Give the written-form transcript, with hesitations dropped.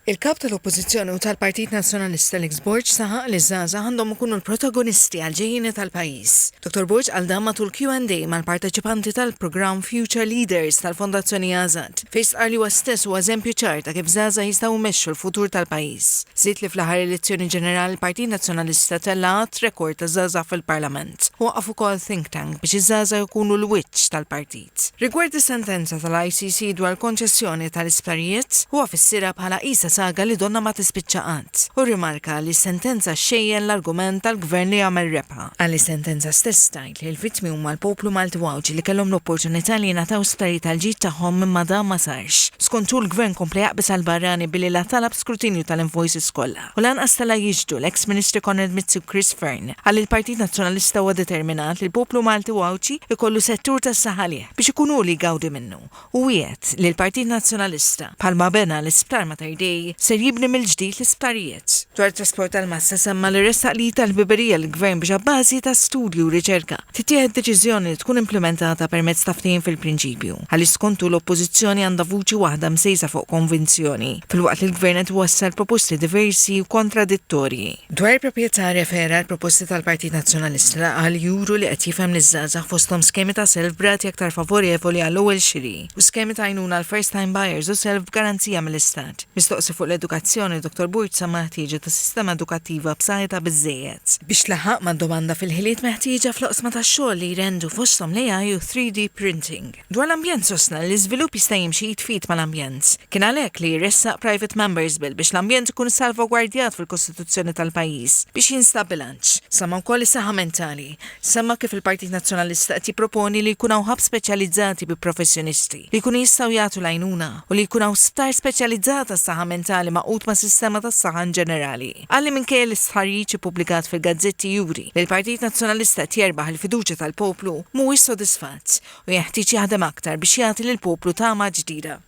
Il-kap tal-Oppożizzjoni u tal-Partit Nazzjonalista l-Borġ saħaq li ż-żgħażagħ għandhom ikunu l-protagonisti għall-ġejjieni tal-pajjiż. Dr. Borġ għaldam matul Q&A mal-parteċipanti tal-programm Future Leaders tal-Fondazzjoni Għazad fejn sqar li huwa stess huwa eżempju ċar ta' kif żgħażagħ jistgħu jmexxu l-futur tal-pajjiż. Żied li fl-aħħar elezzjoni ġenerali l-Partit Nazzjonalista tellaqat rekord ta' żgħażagħ fil-Parlament. Waqaf ukoll think tank biex iż-żgħażagħ ikunu l-wiċċ tal-partit. Rigward is-sentenza tal-ICC dwar konċessjoni tal-isptarijiet huwa fissira bħala qisha saga li donna ma tispiċċaqat u rimarka li s-sentenza xejjen l-argument tal-gvern li għamel rebħa. Għalli sentenza stess tajt li l-vittmi huma l-poplu Malti Wawġi li kellhom l-opportunità li jingħataw sptarijiet tal-ġid tagħhom minn dan ma sarx. Skontu l-gvern kompli jaqbis għall-barrani billi la talab skrutinju tal-invoices kollha. U lanqas tala jiġdu l-ex-Ministri Konrad Mizzi u Chris Fern għalli l-Partit Nazzjonalista huwa determinat li l-poplu Malti Wawġi ikollu settur tas-saħalih biex ikunu li jgawdi minnu. U wieħed li l-Partit Nazzjonalista bħalma bena l-isptar ma tardej ser jibni mill-ġdid l-isptarijiet. Dwar trasport tal-massa semma li ressaq li tal-biberija l-gvern biex abbażi ta' studju u riċerka titieħed deċiżjoni li tkun implementata permezz ta' ftehim fil-prinċipju. Għalli skontu l-oppożizzjoni għandha vuċi waħda msejsa fuq konvinzjoni, filwaqt li l-gvern qed iwassal proposti diversi u kontradittorji. Dwar proprjetà refera l-proposti tal-Partit Nazzjonalista għal juru li qed jifhem li żgħażagħ fosthom skemi ta' self brati aktar favorevoli għall-ewwel xiri u skemi ta' għajnuna l-first time buyers u self garanzija mill-Istat. Mistoqsi fuq l-edukazzjoni, Dr. Borġ semma ħtieġa ta' sistema edukattiva b'saħħitha biżżejjed biex tlaħħaq mad-domanda fil-ħiliet meħtieġa fl-oqsma tax-xogħol li jrendu fosthom l-AI u 3D printing. Dwar l-ambjent sostna li l-iżvilupp jista' jimxi jitfid mal-ambjent. Kien għalhekk li jressaq Private Members Bill biex l-ambjent ikun salvagwardjat fil-Kostituzzjoni tal-pajjiż biex jinstab bilanċ. Semma wkoll is-saħħa mentali. Semma kif il-Partit Nazzjonalista qed jipproponi li jkun hawn ħab speċjalizzati bi professjonisti li jkunu jistgħu jagħtu l-għajnuna u li jkun hawn sptar speċjalizzata s-saħħa mentali maqut ma' sistema tas-saħħa ġenerali. Għalli minkejja l-istħarriġ ippubblikat fil-gazzetti juri li l-Partit Nazzjonalista jerbaħ il-fiduċja tal-poplu mhuwiex sodisfatt u jeħtieġ jaħdem aktar biex jagħti lill-poplu tama ġdida.